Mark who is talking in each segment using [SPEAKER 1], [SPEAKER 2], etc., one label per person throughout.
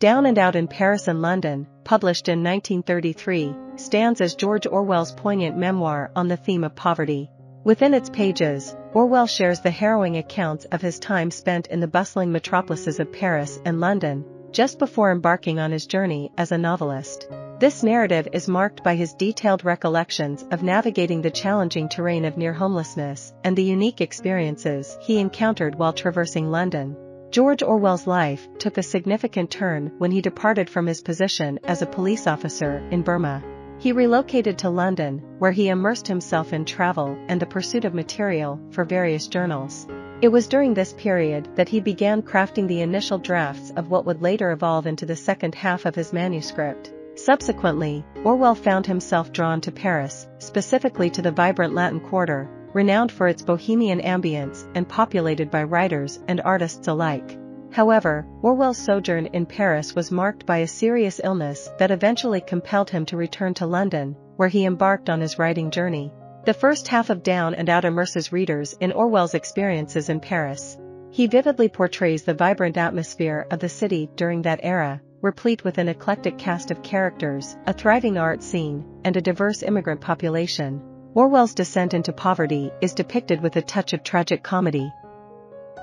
[SPEAKER 1] Down and Out in Paris and London, published in 1933, stands as George Orwell's poignant memoir on the theme of poverty. Within its pages, Orwell shares the harrowing accounts of his time spent in the bustling metropolises of Paris and London, just before embarking on his journey as a novelist. This narrative is marked by his detailed recollections of navigating the challenging terrain of near homelessness and the unique experiences he encountered while traversing London. George Orwell's life took a significant turn when he departed from his position as a police officer in Burma. He relocated to London, where he immersed himself in travel and the pursuit of material for various journals. It was during this period that he began crafting the initial drafts of what would later evolve into the second half of his manuscript. Subsequently, Orwell found himself drawn to Paris, specifically to the vibrant Latin Quarter, renowned for its bohemian ambience and populated by writers and artists alike. However, Orwell's sojourn in Paris was marked by a serious illness that eventually compelled him to return to London, where he embarked on his writing journey. The first half of Down and Out immerses readers in Orwell's experiences in Paris. He vividly portrays the vibrant atmosphere of the city during that era, replete with an eclectic cast of characters, a thriving art scene, and a diverse immigrant population. Orwell's descent into poverty is depicted with a touch of tragic comedy.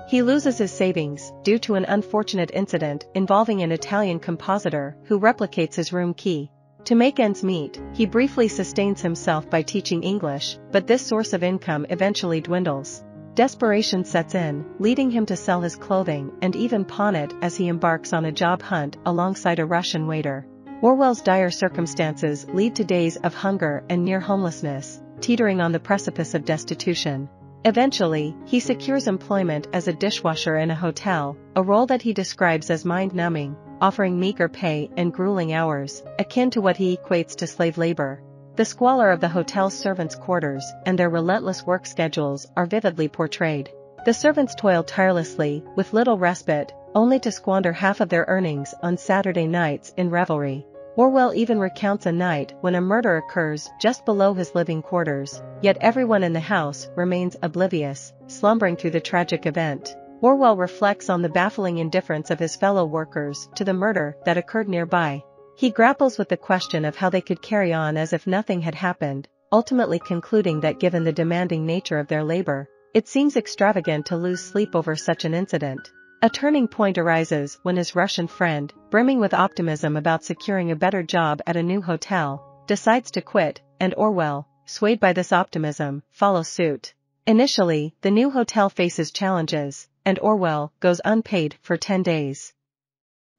[SPEAKER 1] He loses his savings due to an unfortunate incident involving an Italian compositor who replicates his room key. To make ends meet, he briefly sustains himself by teaching English, but this source of income eventually dwindles. Desperation sets in, leading him to sell his clothing and even pawn it as he embarks on a job hunt alongside a Russian waiter. Orwell's dire circumstances lead to days of hunger and near homelessness, teetering on the precipice of destitution. Eventually, he secures employment as a dishwasher in a hotel, a role that he describes as mind-numbing, offering meager pay and grueling hours, akin to what he equates to slave labor. The squalor of the hotel's servants' quarters and their relentless work schedules are vividly portrayed. The servants toil tirelessly, with little respite, only to squander half of their earnings on Saturday nights in revelry. Orwell even recounts a night when a murder occurs just below his living quarters, yet everyone in the house remains oblivious, slumbering through the tragic event. Orwell reflects on the baffling indifference of his fellow workers to the murder that occurred nearby. He grapples with the question of how they could carry on as if nothing had happened, ultimately concluding that given the demanding nature of their labor, it seems extravagant to lose sleep over such an incident. A turning point arises when his Russian friend, brimming with optimism about securing a better job at a new hotel, decides to quit, and Orwell, swayed by this optimism, follows suit. Initially, the new hotel faces challenges, and Orwell goes unpaid for 10 days.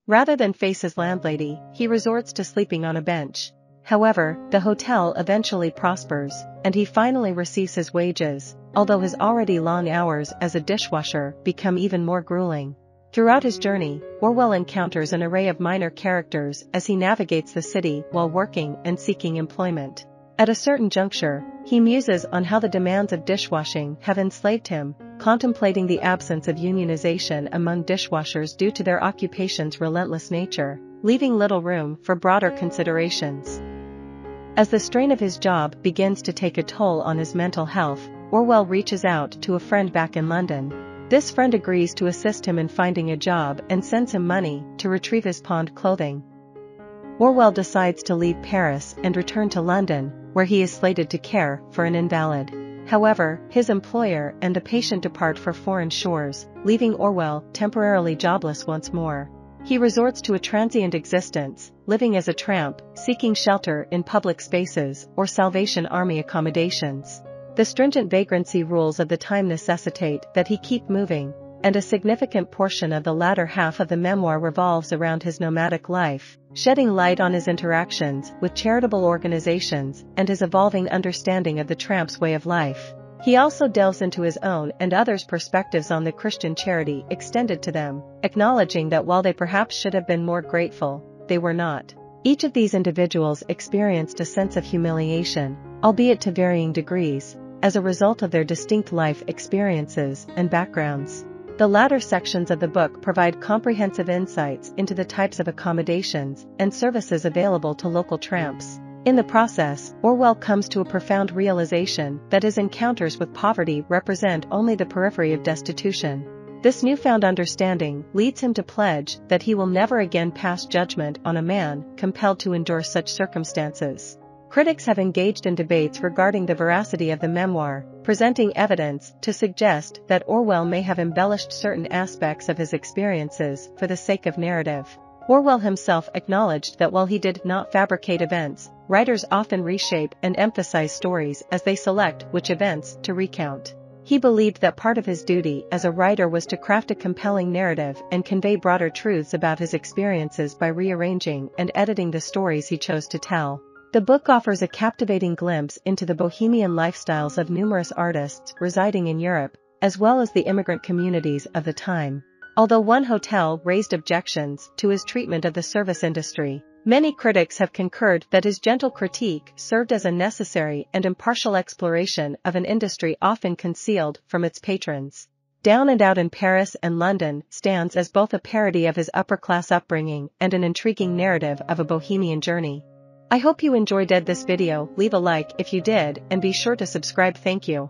[SPEAKER 1] Rather than face his landlady, he resorts to sleeping on a bench. However, the hotel eventually prospers, and he finally receives his wages, although his already long hours as a dishwasher become even more grueling. Throughout his journey, Orwell encounters an array of minor characters as he navigates the city while working and seeking employment. At a certain juncture, he muses on how the demands of dishwashing have enslaved him, contemplating the absence of unionization among dishwashers due to their occupation's relentless nature, leaving little room for broader considerations. As the strain of his job begins to take a toll on his mental health, Orwell reaches out to a friend back in London. This friend agrees to assist him in finding a job and sends him money to retrieve his pawned clothing. Orwell decides to leave Paris and return to London, where he is slated to care for an invalid. However, his employer and the patient depart for foreign shores, leaving Orwell temporarily jobless once more. He resorts to a transient existence, living as a tramp, seeking shelter in public spaces or Salvation Army accommodations. The stringent vagrancy rules of the time necessitate that he keep moving, and a significant portion of the latter half of the memoir revolves around his nomadic life, shedding light on his interactions with charitable organizations and his evolving understanding of the tramp's way of life. He also delves into his own and others' perspectives on the Christian charity extended to them, acknowledging that while they perhaps should have been more grateful, they were not. Each of these individuals experienced a sense of humiliation, albeit to varying degrees, as a result of their distinct life experiences and backgrounds. The latter sections of the book provide comprehensive insights into the types of accommodations and services available to local tramps. In the process, Orwell comes to a profound realization that his encounters with poverty represent only the periphery of destitution. This newfound understanding leads him to pledge that he will never again pass judgment on a man compelled to endure such circumstances. Critics have engaged in debates regarding the veracity of the memoir, presenting evidence to suggest that Orwell may have embellished certain aspects of his experiences for the sake of narrative. Orwell himself acknowledged that while he did not fabricate events, writers often reshape and emphasize stories as they select which events to recount. He believed that part of his duty as a writer was to craft a compelling narrative and convey broader truths about his experiences by rearranging and editing the stories he chose to tell. The book offers a captivating glimpse into the bohemian lifestyles of numerous artists residing in Europe, as well as the immigrant communities of the time. Although one hotel raised objections to his treatment of the service industry, many critics have concurred that his gentle critique served as a necessary and impartial exploration of an industry often concealed from its patrons. Down and Out in Paris and London stands as both a parody of his upper-class upbringing and an intriguing narrative of a bohemian journey. I hope you enjoyed this video. Leave a like if you did and be sure to subscribe. Thank you.